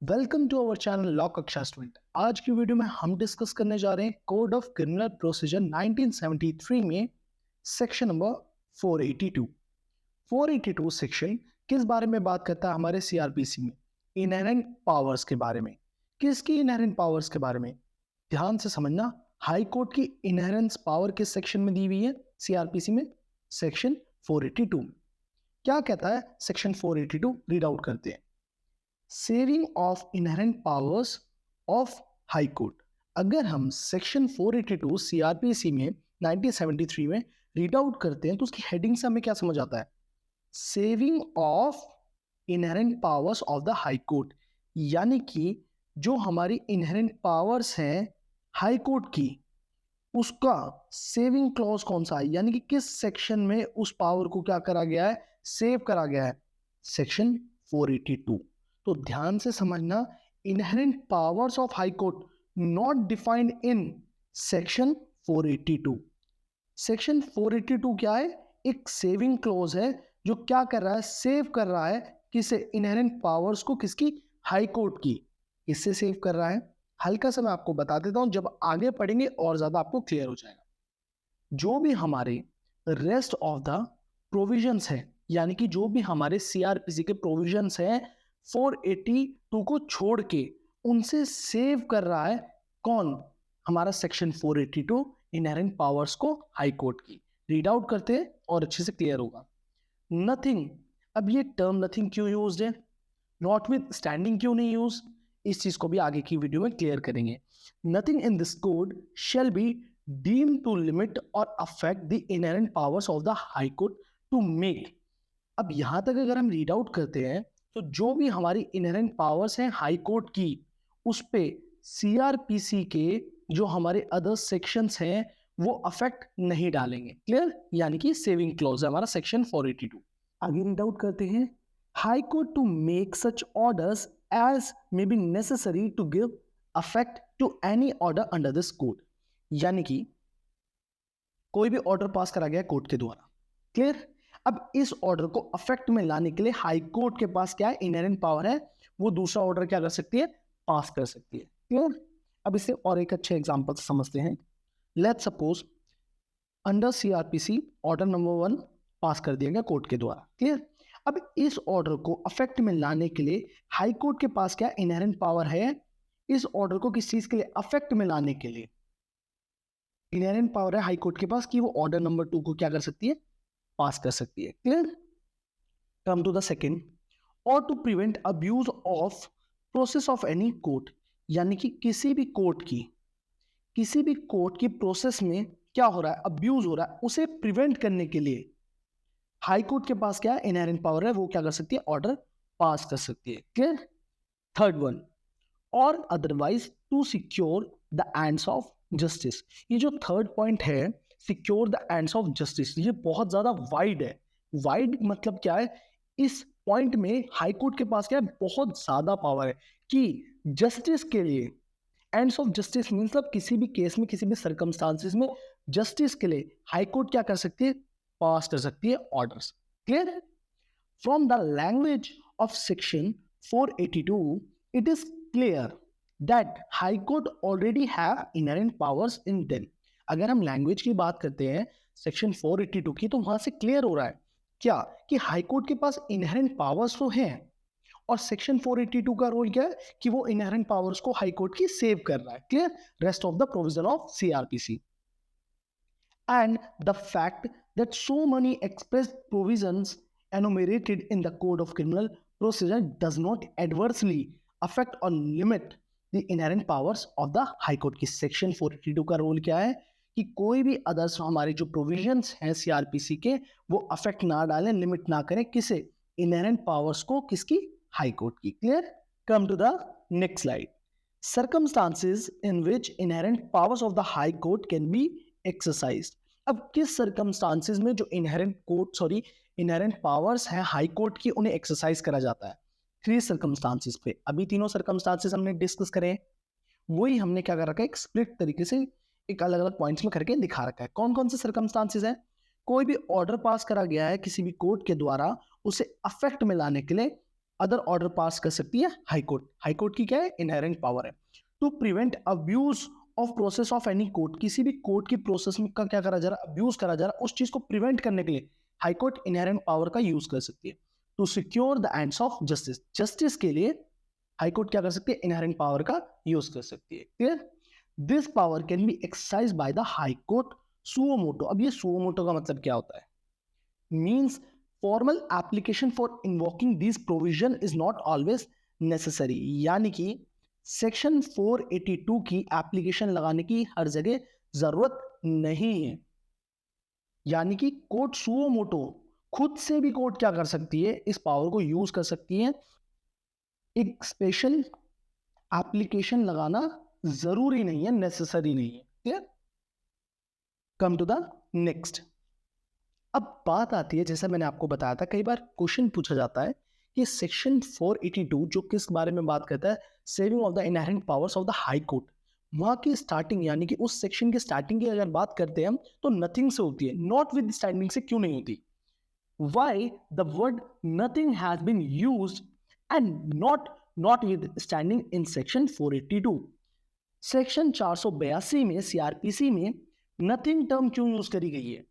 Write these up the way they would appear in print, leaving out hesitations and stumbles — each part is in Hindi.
Welcome to our channel law Kaksha student. आज की वीडियो में हम डिस्कस करने जा रहे हैं कोड ऑफ क्रिमिनल प्रोसीजर 1973 में सेक्शन नंबर 482। 482 सेक्शन किस बारे में बात करता है? हमारे सीआरपीसी में इनहेरेंट पावर्स के बारे में। किसकी इनहेरेंट पावर्स के बारे में? ध्यान से समझना, हाई कोर्ट की इनहेरेंस पावर किस सेक्शन में दी हुई है? सीआरपीसी में सेक्शन 482 में। क्या कहता है सेक्शन 482? रीड आउट करते हैं। Saving of inherent powers of high court. अगर हम सेक्शन 482 सीआरपीसी में 1973 में रीड आउट करते हैं तो उसकी हेडिंग से हमें क्या समझ आता है? Saving of inherent powers of the high court, यानी कि जो हमारी इनहेरेंट पावर्स हैं हाई कोर्ट की, उसका सेविंग क्लॉज कौन सा है, यानी कि किस सेक्शन में उस पावर को क्या करा गया है? सेव करा गया है। सेक्शन 482। तो ध्यान से समझना, inherent powers of high court not defined in section 482। Section 482 क्या है? एक सेविंग क्लॉज है जो क्या कर रहा है? सेव कर रहा है किसे? इनहेरेंट पावर्स को। किसकी? हाई कोर्ट की। इससे सेव कर रहा है। हल्का सा मैं आपको बता देता हूं, जब आगे पढ़ेंगे और ज्यादा आपको क्लियर हो जाएगा। जो भी हमारे रेस्ट ऑफ द प्रोविजंस है, यानी कि जो भी हमारे सीआरपीसी के प्रोविजंस हैं 482 को छोड़ के, उनसे सेव कर रहा है कौन? हमारा सेक्शन 482 इनहेरेंट पावर्स को हाई कोर्ट की। रीड आउट करते हैं और अच्छे से क्लियर होगा। नथिंग, अब ये टर्म नथिंग क्यों यूज्ड है? नॉट विथ स्टैंडिंग क्यों नहीं यूज? इस चीज को भी आगे की वीडियो में क्लियर करेंगे। Nothing in this code shall be deem to limit or affect the inherent powers of the high court to make. अब यहां तक अगर हम रीड आउट करते हैं तो जो भी हमारी इनहेरेंट पावर्स हैं हाई कोर्ट की, उस पे सीआरपीसी के जो हमारे अदर सेक्शंस हैं वो अफेक्ट नहीं डालेंगे। क्लियर? यानी कि सेविंग क्लॉज है हमारा सेक्शन 482। आगे रीड आउट करते हैं। High court to make such orders as may be necessary to give effect to any order under this code, यानी कि कोई भी ऑर्डर पास करा गया कोर्ट के द्वारा। क्लियर? अब इस ऑर्डर को अफेक्ट में लाने के लिए हाई कोर्ट के पास क्या है? इनहेरेंट पावर है। वो दूसरा ऑर्डर क्या कर सकती है? पास कर सकती है। क्लियर? अब इसे और एक अच्छे एग्जांपल से समझते हैं। Let's suppose under CrPC order number 1 पास कर दिया गया कोर्ट के द्वारा। क्लियर? अब इस ऑर्डर को अफेक्ट में लाने के लिए हाई कोर्ट के पास क्या इनहेरेंट पावर है? इस ऑर्डर को किस चीज के लिए? अफेक्ट में लाने के लिए इनहेरेंट पावर है हाई कोर्ट के पास कि वो ऑर्डर नंबर 2 को क्या कर सकती है? पास कर सकती है। Clear? Come to the second, और to prevent abuse of process of any court, यानी कि किसी भी कोर्ट की प्रोसेस में क्या हो रहा है? अब्यूज हो रहा है, उसे प्रिवेंट करने के लिए हाई कोर्ट के पास क्या है? इनहेरेंट पावर है। वो क्या कर सकती है? ऑर्डर पास कर सकती है। क्लियर? थर्ड वन, और otherwise to secure the ends of justice. ये जो थर्ड पॉइंट है, secure the ends of justice, ये बहुत ज्यादा वाइड है। वाइड मतलब क्या है? इस पॉइंट में हाई कोर्ट के पास क्या है? बहुत ज्यादा पावर है कि जस्टिस के लिए, एंड्स ऑफ जस्टिस मतलब किसी भी केस में, किसी भी सर्कमस्टांसिस में जस्टिस के लिए हाई कोर्ट क्या कर सकती है? पास कर सकती है orders. Clear? From the language of section 482 it is clear that high court already have inherent powers in them। अगर हम लैंग्वेज की बात करते हैं सेक्शन 482 की, तो वहां से क्लियर हो रहा है क्या? कि हाई कोर्ट के पास इनहेरेंट पावर्स तो हैं, और सेक्शन 482 का रोल क्या है? कि वो इनहेरेंट पावर्स को हाई कोर्ट की सेव कर रहा है। Clear? Rest of the provision of CrPC and the fact that so many express provisions enumerated in the code of criminal procedure does not adversely affect or limit the inherent powers of the high court की सेक्शन 482 का रोल क्या है? कि कोई भी अदर्स हमारे जो प्रोविजंस हैं सीआरपीसी के, वो अफेक्ट ना डालें, लिमिट ना करें किसे? इनहेरेंट पावर्स को। किसकी? हाई कोर्ट की। Clear? Come to the next slide. circumstances in which inherent powers of the high court can be exercised। अब किस सर्कमस्टांसेस में जो इनहेरेंट पावर्स हैं हाई कोर्ट की, उन्हें एक्सरसाइज करा जाता है? 3 सर्कमस्टांसेस पे। अभी तीनों सर्कमस्टांसेस हमने डिस्कस करे, वही हमने क्या कर रखा है? एक स्प्लिट तरीके से एक अलग अलग पॉइंट्स में करके दिखा रखा है। कौन कौन से सर्कमस्टांसेस हैं? कोई भी ऑर्डर पास करा गया है किसी भी कोर्ट के द्वारा, उसे अफेक्ट में लाने के लिए अदर ऑर्डर पास कर सकती है हाई कोर्ट। हाई कोर्ट की क्या है, इनहेरेंट पावर है to prevent abuse of process of any court. किसी भी कोर्ट की प्रोसेस में का क्या करा जा रहा है, अब्यूज करा जा रहा है, उस चीज को प्रिवेंट करने के लिए हाई कोर्ट इनहेरेंट पावर का यूज कर सकती है। To secure the ends of justice, justice के लिए हाई कोर्ट क्या कर सकती है, इनहेरेंट पावर का यूज कर सकती है। Clear? This power can be exercised by the high court suo motu. अब ये सुओ मोटो का मतलब क्या होता है, means formal application for invoking this provision is not always necessary. यानी कि सेक्शन 482 की एप्लीकेशन लगाने की हर जगह जरूरत नहीं है। यानी कि कोर्ट सुओ मोटो खुद से भी कोर्ट क्या कर सकती है, इस पावर को यूज कर सकती है। एक स्पेशल एप्लीकेशन लगाना जरूरी नहीं है, नेसेसरी नहीं है। Clear? Come to the next. अब बात आती है, जैसा मैंने आपको बताया था, कई बार क्वेश्चन पूछा जाता है कि सेक्शन 482 जो किस बारे में बात करता है, saving of the inherent powers of the high court. वहां की स्टार्टिंग यानी कि उस सेक्शन की स्टार्टिंग की अगर बात करते हैं हम, तो नथिंग से होती है, नॉट विद स्टैंडिंग से क्यों नहीं होती? Why the word nothing has been used and not withstanding in section 482? Section 482 में सीआरपीसी में नथिंग टर्म क्यों यूज करी गई है,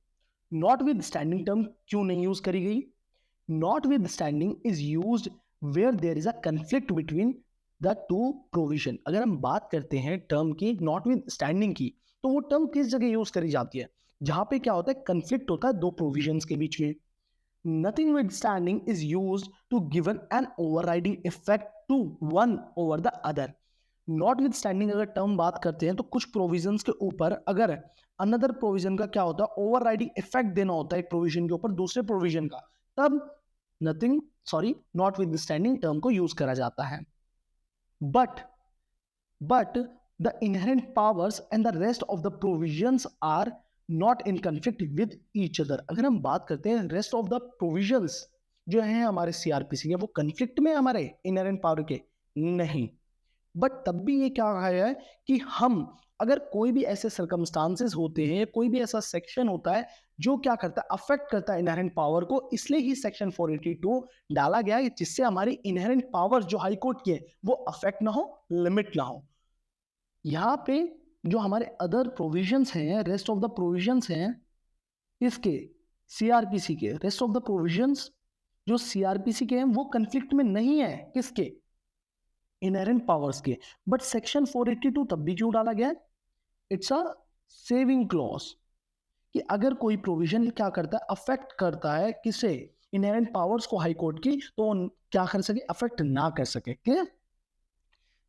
नॉट विद स्टैंडिंग टर्म क्यों नहीं यूज करी गई? Notwithstanding is use where there is a conflict between the two provision. अगर हम बात करते हैं टर्म की नॉट विद स्टैंडिंग की, तो वो टर्म किस जगह यूज करी जाती है, जहां पे क्या होता है, कंफ्लिक्ट होता है दो प्रोविजंस के बीच में। Notwithstanding is used to give an overriding effect to one over the other. Notwithstanding अगर टर्म बात करते हैं तो कुछ प्रोविजंस के ऊपर अगर अनदर प्रोविजन का क्या होता है, ओवरराइडिंग इफेक्ट देना होता है एक प्रोविजन के ऊपर दूसरे प्रोविजन का, तब नॉटविथस्टैंडिंग टर्म को यूज करा जाता है। But the inherent powers and the rest of the provisions are not in conflict with each other. अगर हम बात करते हैं रेस्ट ऑफ द प्रोविजंस जो हैं हमारे सीआरपीसी के, वो कन्फ्लिक्ट में हमारे इनहेरेंट पावर के नहीं। बट तब भी ये क्या कहा है कि हम अगर कोई भी ऐसे सर्कमस्टांसेस होते हैं, कोई भी ऐसा सेक्शन होता है जो क्या करता है, अफेक्ट करता है इनहेरेंट पावर को, इसलिए ही सेक्शन 482 डाला गया है, जिससे हमारी इनहेरेंट पावर जो हाई कोर्ट की है वो अफेक्ट ना हो, लिमिट ना हो। यहाँ पे जो हमारे अदर प्रोविजंस हैं, रेस्ट ऑफ द प्रोविजंस हैं इसके सीआरपीसी के, रेस्ट ऑफ द प्रोविजंस जो सीआरपीसी के हैं वो कंफ्लिक्ट में नहीं है, किसके, इनहेरेंट पावर्स के। बट सेक्शन 482 तब भी क्यों डाला गया? इट्स अ सेविंग क्लॉज, कि अगर कोई प्रोविजन क्या करता है, अफेक्ट करता है किसे, इनहेरेंट पावर्स को हाई कोर्ट की, तो क्या कर सके, अफेक्ट ना कर सके। क्लियर?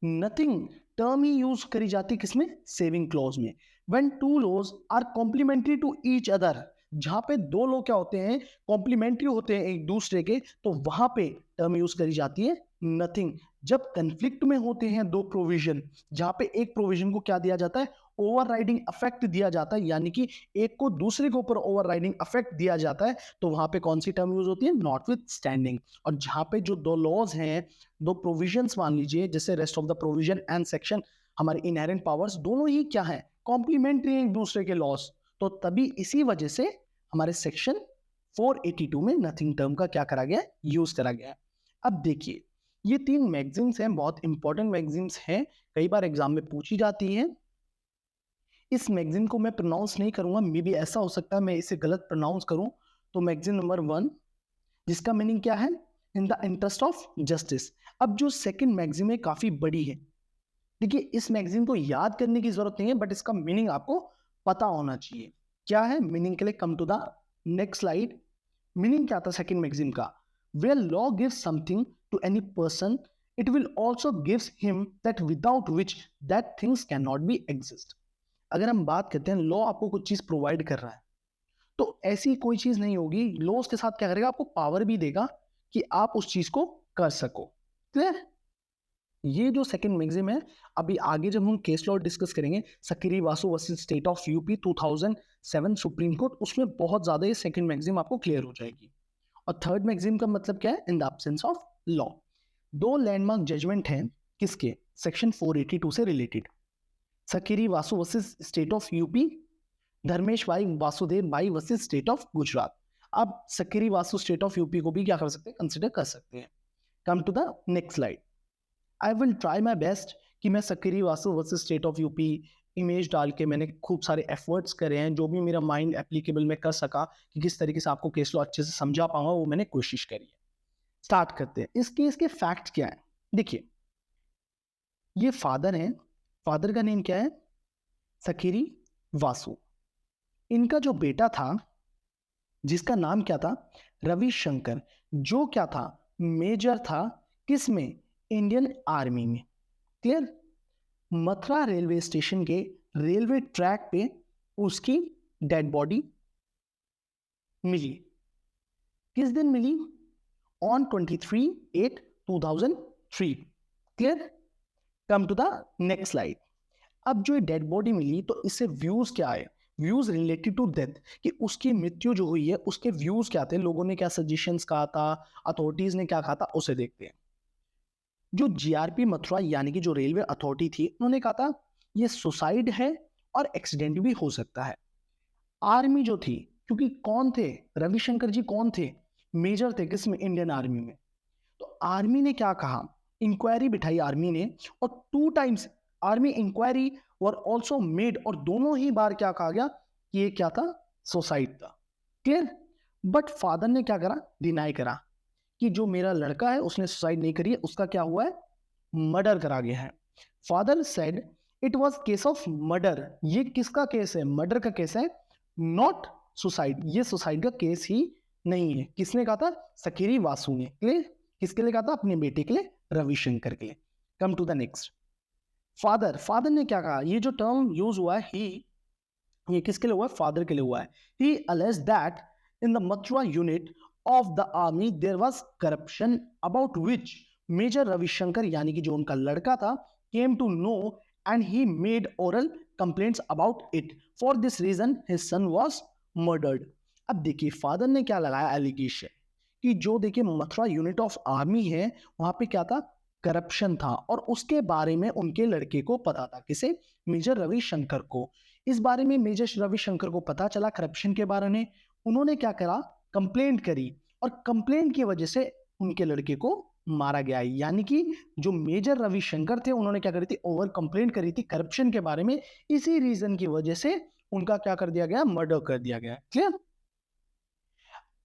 नथिंग टर्म ही यूज करी जाती किसमें, सेविंग क्लॉज में। When two laws are complementary to each other, जहां पे दो लॉ क्या होते हैं, कॉम्प्लीमेंट्री होते हैं एक दूसरे के, तो वहां पे टर्म यूज करी जाती है नथिंग। जब कंफ्लिक्ट में होते हैं दो प्रोविजन, जहां पे एक प्रोविजन को क्या दिया जाता है, ओवरराइडिंग अफेक्ट दिया जाता है, यानी कि एक को दूसरे के ऊपर ओवरराइडिंग अफेक्ट दिया जाता है, तो वहां पे कौन सी टर्म यूज होती है, नॉटविथस्टैंडिंग। और जहां पे जो दो लॉज हैं, दो प्रोविजंस मान लीजिए, जैसे rest of the provision and section, हमारे इनहेरेंट पावर्स दोनों ही क्या है, कॉम्प्लीमेंट्री एक दूसरे के लॉस, तो तभी इसी वजह से हमारे सेक्शन 482 में नथिंग टर्म का क्या करा गया, यूज करा गया। अब देखिए ये तीन मैगजीन्स हैं, बहुत इंपॉर्टेंट मैगजीन्स हैं, कई बार एग्जाम में पूछी जाती हैं। इस मैगजीन को मैं प्रोनाउंस नहीं करूंगा, मे बी ऐसा हो सकता है मैं इसे गलत प्रोनाउंस करूं। तो मैगजीन नंबर 1 जिसका मीनिंग क्या है, in the interest of justice. अब जो सेकंड मैगजीन है काफी बड़ी है, देखिए इस मैगजीन को याद करने की जरूरत नहीं है, बट इसका मीनिंग आपको पता होना चाहिए। क्या है मीनिंग के लिए, come to the next slide. Meaning क्या था सेकंड मैगजीन का, where law gives something to any person it will also gives him that without which that things can not be exist. अगर हम बात करते हैं लॉ आपको कुछ चीज प्रोवाइड कर रहा है, तो ऐसी कोई चीज नहीं होगी, लॉ उसके साथ क्या करेगा, आपको पावर भी देगा कि आप उस चीज को कर सको। क्लियर? ये जो सेकंड मैगजीन है, अभी आगे जब हम केस लॉ डिस्कस करेंगे, Sakiri Vasu versus state of UP 2007 supreme court, उसमें बहुत ज्यादा ये सेकंड मैगजीन आपको क्लियर हो जाएगी। और थर्ड मैगजीन का मतलब क्या है, in the absence of law. दो लैंडमार्क जजमेंट हैं किसके, सेक्शन 482 से related, Sakri Vasu versus state of UP, Dharmesh भाई वासुदेव भाई वर्सेस स्टेट ऑफ गुजरात। अब सकरी वासु स्टेट ऑफ यूपी को भी क्या कर सकते हैं, कंसिडर कर सकते हैं। Come to the next slide. I will try my best कि मैं Sakiri Vasu versus state of UP image डाल के मैंने खूब सारे एफर्ट्स करे हैं, जो भी मेरा माइंड एप्लीकेबल में कर सका कि किस तरीके से आपको केस लॉ अच्छे से समझा पाऊंगा, वो मैंने कोशिश करी है. स्टार्ट करते हैं. इस केस के फैक्ट क्या है. देखिए, ये फादर हैं, फादर का नेम क्या है, सकरी वासु. इनका जो बेटा था जिसका नाम क्या था, रविशंकर, जो क्या था, मेजर था किस में, इंडियन आर्मी में. क्लियर. मथुरा रेलवे स्टेशन के रेलवे ट्रैक पे उसकी डेड बॉडी मिली. किस दिन मिली, on 23/8/2003. Clear. Come to the next slide. अब जो डेड बॉडी मिली तो इससे व्यूज क्या है, व्यूज रिलेटेड टू डेथ, कि उसकी मृत्यु जो हुई है उसके व्यूज क्या थे, लोगों ने क्या सजेशंस कहा था, अथॉरिटीज ने क्या कहा था, उसे देखते हैं. जो जीआरपी मथुरा यानी कि जो रेलवे अथॉरिटी थी, उन्होंने कहा था ये सुसाइड है और एक्सीडेंट भी हो सकता है. आर्मी जो थी, क्योंकि कौन थे, रविशंकर जी कौन थे, मेजर थे किसमें, इंडियन आर्मी में. तो आर्मी ने क्या कहा, इंक्वायरी बिठाई आर्मी ने, और 2 times army inquiry were also made, और दोनों ही बार क्या कहा गया कि ये क्या था, सुसाइड था. क्लियर. बट फादर ने क्या करा, डिनाई करा कि जो मेरा लड़का है उसने सुसाइड नहीं करी है, उसका क्या हुआ है, मर्डर करा गया है. Father said it was case of murder. ये किसका केस है, मर्डर का केस है, नॉट सुसाइड. ये सुसाइड का केस ही नहीं है. किसने कहा था, सकरी वासु ने. क्लियर. किसके लिए कहा था, अपने बेटे के लिए, रविशंकर के लिए. Come to the next. Father ने क्या कहा, ये जो टर्म यूज हुआ है ही, ये किसके लिए हुआ है, फादर के लिए हुआ है. ही alleged that in the Mathura unit of the army there was corruption about which Major Ravishankar यानी कि जो उनका लड़का था came to know and he made oral complaints about it. For this reason his son was murdered. अब देखिए फादर ने क्या लगाया एलिगेशन कि जो देखिए मथुरा यूनिट ऑफ आर्मी है वहां पे क्या था, करप्शन था, और उसके बारे में उनके लड़के को पता था. किसे, मेजर रविशंकर को. इस बारे में मेजर रविशंकर को पता चला करप्शन के बारे में. उन्होंने क्या करा, कंप्लेंट करी, और कंप्लेंट की वजह से उनके लड़के को मारा गया. यानी कि जो मेजर रविशंकर थे उन्होंने क्या करी थी, ओवर कंप्लेंट करी थी करप्शन के बारे में. इसी रीजन की वजह से उनका क्या कर दिया गया, मर्डर कर दिया गया. क्लियर.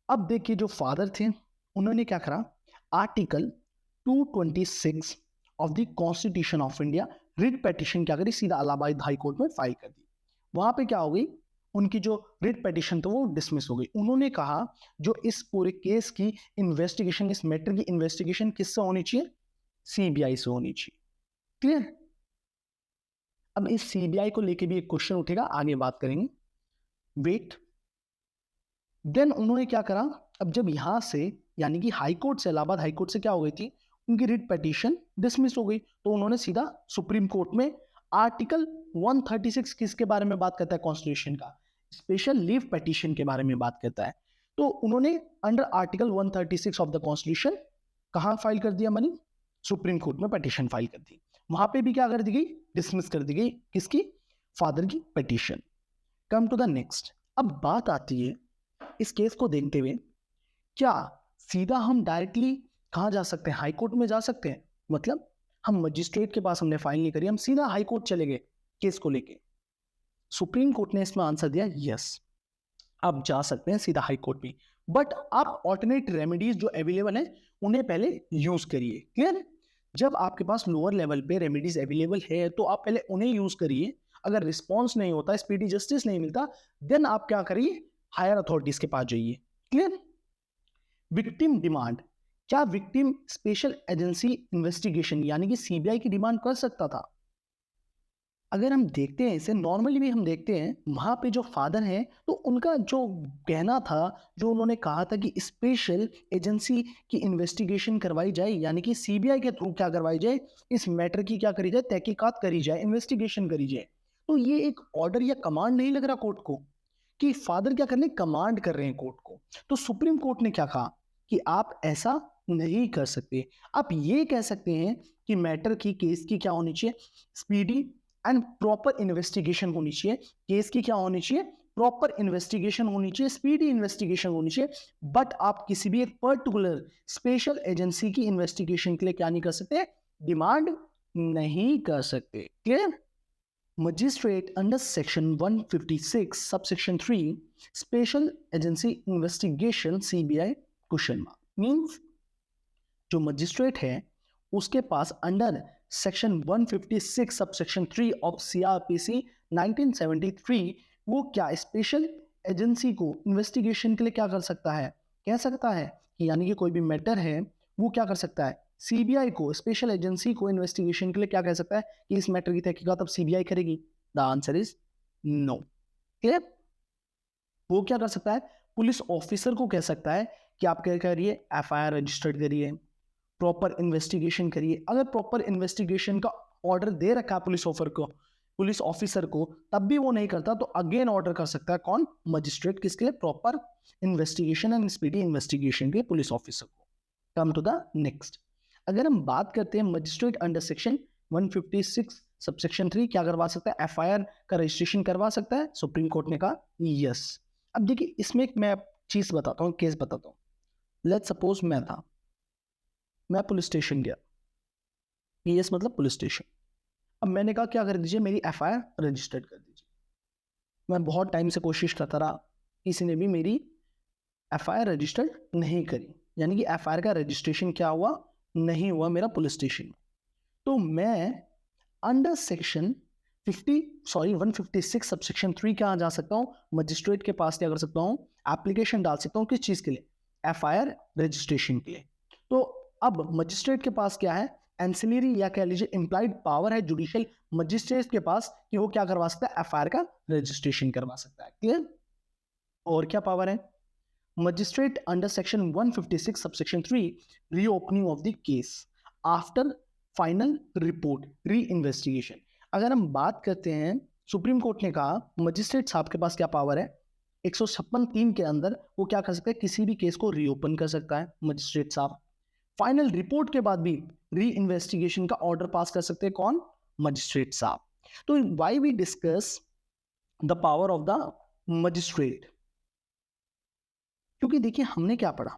अब देखिए जो फादर थे उन्होंने क्या करा, article 226 of the constitution of India writ petition क्या करी, सीधा इलाहाबाद हाई कोर्ट में फाइल कर दी. वहां पे क्या हो गई, उनकी जो रिट पेटिशन था वो डिसमिस हो गई. उन्होंने कहा जो इस पूरे केस की इन्वेस्टिगेशन, इस मैटर की इन्वेस्टिगेशन किससे होनी चाहिए, सीबीआई से होनी चाहिए. क्लियर. अब इस सीबीआई को लेके भी एक क्वेश्चन उठेगा, आगे बात करेंगे. वेट. देन उन्होंने क्या करा, अब जब यहां से यानी कि हाई कोर्ट से, इलाहाबाद हाई कोर्ट से क्या हो गई थी, उनकी रिट पिटीशन डिसमिस हो गई, तो उन्होंने सीधा सुप्रीम कोर्ट में आर्टिकल 136 किसके बारे में बात करता है, कॉन्स्टिट्यूशन का, स्पेशल लीव पिटीशन के बारे में बात करता है. तो उन्होंने under article 136 of the constitution कहां फाइल कर दिया, मनी सुप्रीम कोर्ट में पिटीशन फाइल कर दी. वहां पे भी क्या कर दी गई, डिसमिस कर दी गई किसकी, फादर की petition. Come to the next. अब बात आती है इस केस को देखते हुए, क्या सीधा हम डायरेक्टली कहां जा सकते हैं, हाई कोर्ट में जा सकते हैं, मतलब हम मजिस्ट्रेट के पास हमने फाइल नहीं करी, हम सीधा हाई कोर्ट चले गए केस को लेके. सुप्रीम कोर्ट ने इसमें आंसर दिया यस, आप जा सकते हैं सीधा हाई कोर्ट में, बट आप ऑल्टरनेट रेमेडीज जो अवेलेबल है उन्हें पहले यूज करिए. क्लियर. जब आपके पास लोअर लेवल पे रेमेडीज अवेलेबल है तो आप पहले उन्हें यूज करिए. अगर रिस्पॉन्स नहीं होता, स्पीडी जस्टिस नहीं मिलता, देन आप क्या करिए, हायर अथॉरिटीज के पास जाइए. क्लियर. Victim demand. क्या विक्टिम स्पेशल एजेंसी इन्वेस्टिगेशन यानी कि सीबीआई की डिमांड कर सकता था. अगर हम देखते हैं इसे नॉर्मली भी हम देखते हैं, वहां पे जो फादर हैं तो उनका जो कहना था, जो उन्होंने कहा था कि स्पेशल एजेंसी की इन्वेस्टिगेशन करवाई जाए, यानी कि सीबीआई के थ्रू क्या करवाई जाए, इस मैटर की क्या करी जाए, तहकीकात करी जाए, इन्वेस्टिगेशन करी जाए. तो ये एक ऑर्डर या कमांड नहीं लग रहा कोर्ट को कि फादर क्या करने, कमांड कर रहे हैं कोर्ट को. तो सुप्रीम कोर्ट ने क्या कहा कि आप ऐसा नहीं कर सकते. आप ये कह सकते हैं कि मैटर की, केस की क्या होनी चाहिए, स्पीडी एंड प्रॉपर इन्वेस्टिगेशन होनी चाहिए. केस की क्या होनी चाहिए, प्रॉपर इन्वेस्टिगेशन होनी चाहिए, स्पीडी इन्वेस्टिगेशन होनी चाहिए, बट आप किसी भी एक पर्टिकुलर स्पेशल एजेंसी की इन्वेस्टिगेशन के लिए क्या नहीं कर सकते, डिमांड नहीं कर सकते। Clear? Magistrate under section 156 subsection 3 special agency investigation CBI question mark means जो मजिस्ट्रेट है उसके पास under section 156 subsection 3 of CrPC 1973 वो क्या स्पेशल एजेंसी को इन्वेस्टिगेशन के लिए क्या कर सकता है, कह सकता है कि यानी कि कोई भी मैटर है वो क्या कर सकता है, सीबीआई को, स्पेशल एजेंसी को इन्वेस्टिगेशन के लिए क्या कह सकता है कि इस मैटर की तहकीकात अब सीबीआई करेगी। The answer is no. Clear? वो क्या कर सकता है, पुलिस ऑफिसर को कह सकता है कि आप क्या करिए, एफआईआर रजिस्टर्ड करिए, प्रॉपर इन्वेस्टिगेशन करिए। अगर प्रॉपर इन्वेस्टिगेशन का ऑर्डर दे रखा है पुलिस ऑफिसर को, तब भी वो नहीं करता तो अगेन ऑर्डर कर सकता है कौन, मजिस्ट्रेट, किसके लिए, proper investigation and speedy investigation के पुलिस ऑफिसर को। कम टू द नेक्स्ट, अगर हम बात करते हैं मजिस्ट्रेट अंडर सेक्शन 156 सबसेक्शन 3 क्या करवा सकता है, एफआईआर का रजिस्ट्रेशन करवा सकता है। सुप्रीम कोर्ट ने कहा यस। अब देखिए इसमें एक मैं चीज बताता हूँ, केस बताता हूँ। लेट्स सपोज मैं पुलिस स्टेशन गया, पीएस मतलब पुलिस स्टेशन। अब मैंने कहा क्या कर दीजिए, मेरी एफआईआर रजिस्टर्ड कर दीजिए। मैं बहुत टाइम से कोशिश करता रहा, किसी ने भी मेरी एफआईआर रजिस्टर्ड नहीं करी, यानी कि एफआईआर का रजिस्ट्रेशन क्या हुआ, नहीं हुआ मेरा पुलिस स्टेशन में। तो मैं अंडर सेक्शन 156 सबसेक्शन 3 कहाँ जा सकता हूँ, मजिस्ट्रेट के पास क्या कर सकता हूँ, एप्लीकेशन डाल सकता हूँ। किस चीज के लिए, एफआईआर रजिस्ट्रेशन के लिए। तो अब मजिस्ट्रेट के पास क्या है, एंसिलरी या कह लीजिए इंप्लाइड पावर है जुडिशियल मजिस्ट्रेट के पास कि वो क्या करवा सकता है, एफआईआर का रजिस्ट्रेशन करवा सकता है। क्लियर? और क्या पावर है, magistrate under section 156 subsection 3 reopening of the case after final report री इन्वेस्टिगेशन। अगर हम बात करते हैं, सुप्रीम कोर्ट ने कहा मजिस्ट्रेट साहब के पास क्या पावर है, 156(3) के अंदर वो क्या कर सकते हैं, किसी भी केस को रीओपन कर सकता है मजिस्ट्रेट साहब। फाइनल रिपोर्ट के बाद भी री इन्वेस्टिगेशन का ऑर्डर पास कर सकते हैं कौन, मजिस्ट्रेट साहब। तो why we discuss the power of the magistrate, क्योंकि देखिए हमने क्या पढ़ा,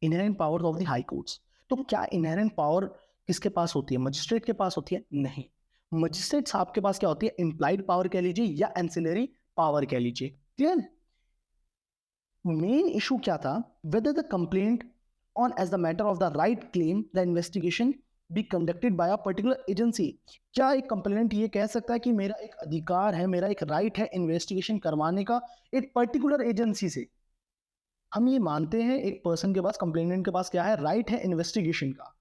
inherent power of the high courts. तो क्या इनहेरेंट पावर किसके पास होती है, मजिस्ट्रेट के पास होती है, नहीं। मजिस्ट्रेट साहब के पास क्या होती है, इंप्लाइड पावर कह लीजिए या एंसिलरी पावर कह लीजिए। क्लियर? मेन इशू क्या था, whether the complaint on as the matter of the right claim the investigation be conducted by a particular agency. क्या एक कंप्लेनेंट ये कह सकता है कि मेरा एक अधिकार है, मेरा एक राइट है इन्वेस्टिगेशन करवाने का एक पर्टिकुलर एजेंसी से। हम ये मानते हैं एक पर्सन के पास, कंप्लेनेंट के पास क्या है, राइट है इन्वेस्टिगेशन का,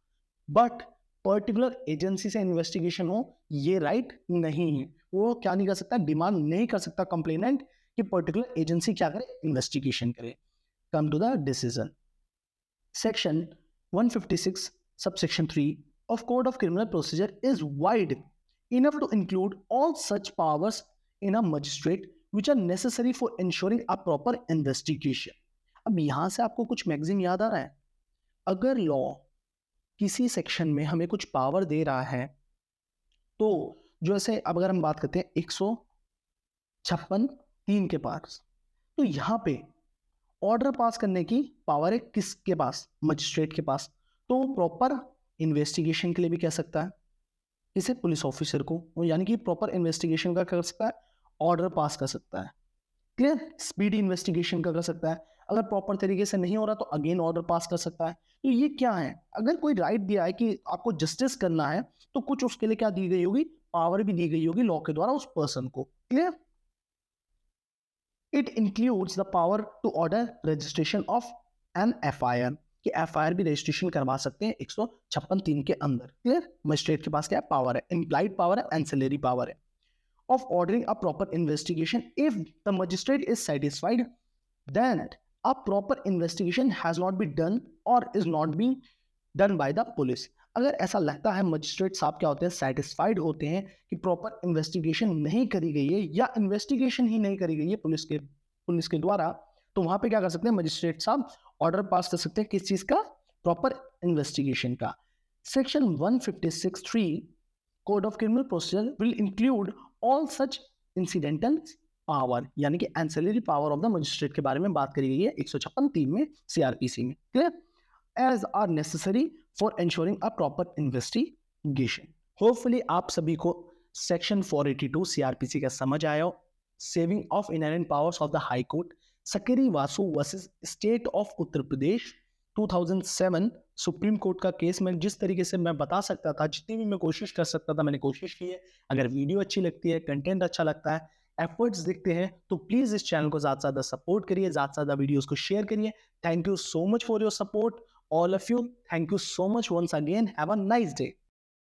बट पर्टिकुलर एजेंसी से इन्वेस्टिगेशन हो ये राइट नहीं है। वो क्या नहीं कर सकता, डिमांड नहीं कर सकता कंप्लेनेंट कि पर्टिकुलर एजेंसी क्या करे, इन्वेस्टिगेशन करे। Come to the decision, section 156 subsection 3 of code of criminal procedure is wide enough to include all such powers in a magistrate which are necessary for ensuring a proper investigation। अब यहां से आपको कुछ मैगजीन याद आ रहा है, अगर लॉ किसी सेक्शन में हमें कुछ पावर दे रहा है तो जो ऐसे, अब अगर हम बात करते हैं 156(3) के पास, तो यहाँ पे ऑर्डर पास करने की पावर है किसके पास, मजिस्ट्रेट के पास। तो प्रॉपर इन्वेस्टिगेशन के लिए भी कह सकता है किसे, पुलिस ऑफिसर को, यानी कि प्रॉपर इन्वेस्टिगेशन का कर सकता है, ऑर्डर पास कर सकता है। क्लियर? स्पीडी इन्वेस्टिगेशन का कर सकता है, अगर प्रॉपर तरीके से नहीं हो रहा तो अगेन ऑर्डर पास कर सकता है। तो ये क्या है, अगर कोई राइट दिया है कि आपको जस्टिस करना है तो कुछ उसके लिए क्या दी गई होगी, पावर भी दी गई होगी लॉ के द्वारा उस पर्सन को। Clear? It includes the power to order registration of an FIR, कि एफआईआर भी रजिस्ट्रेशन करवा सकते हैं 156(3) के अंदर। क्लियर? मजिस्ट्रेट के पास क्या पावर है, इंप्लाइड पावर है, एंसिलरी पावर है, of ordering a proper investigation if the magistrate is satisfied that a proper investigation has not been done or is not being done by the police। अगर ऐसा लगता है मजिस्ट्रेट साहब क्या होते हैं, सेटिस्फाइड होते हैं कि प्रॉपर इन्वेस्टिगेशन नहीं करी गई है या इन्वेस्टिगेशन ही नहीं करी गई है पुलिस के द्वारा, तो वहां पे क्या कर सकते हैं मजिस्ट्रेट साहब, ऑर्डर पास कर सकते हैं किस चीज का, प्रॉपर इन्वेस्टिगेशन का। Section 156(3) Code of Criminal Procedure will include all such incidental power यानी कि ancillary power of the magistrate के बारे में बात करी गई है 156(3) में सीआरपीसी में। Clear? As are necessary for ensuring a proper investigation। Hopefully आप सभी को सेक्शन 482 सीआरपीसी का समझ आया हो। Saving of inherent powers of the high court, Sakri Vasu versus state of Uttar Pradesh 2007 supreme court का केस में जिस तरीके से मैं बता सकता था, जितनी भी मैं कोशिश कर सकता था मैंने कोशिश की है। अगर वीडियो अच्छी लगती है, कंटेंट अच्छा लगता है, एफर्ट्स दिखते हैं, तो प्लीज इस चैनल को ज़्यादा से ज़्यादा सपोर्ट करिए, ज़्यादा से ज़्यादा वीडियोस को शेयर करिए। Thank you so much for your support all of you। Thank you so much once again। Have a nice day।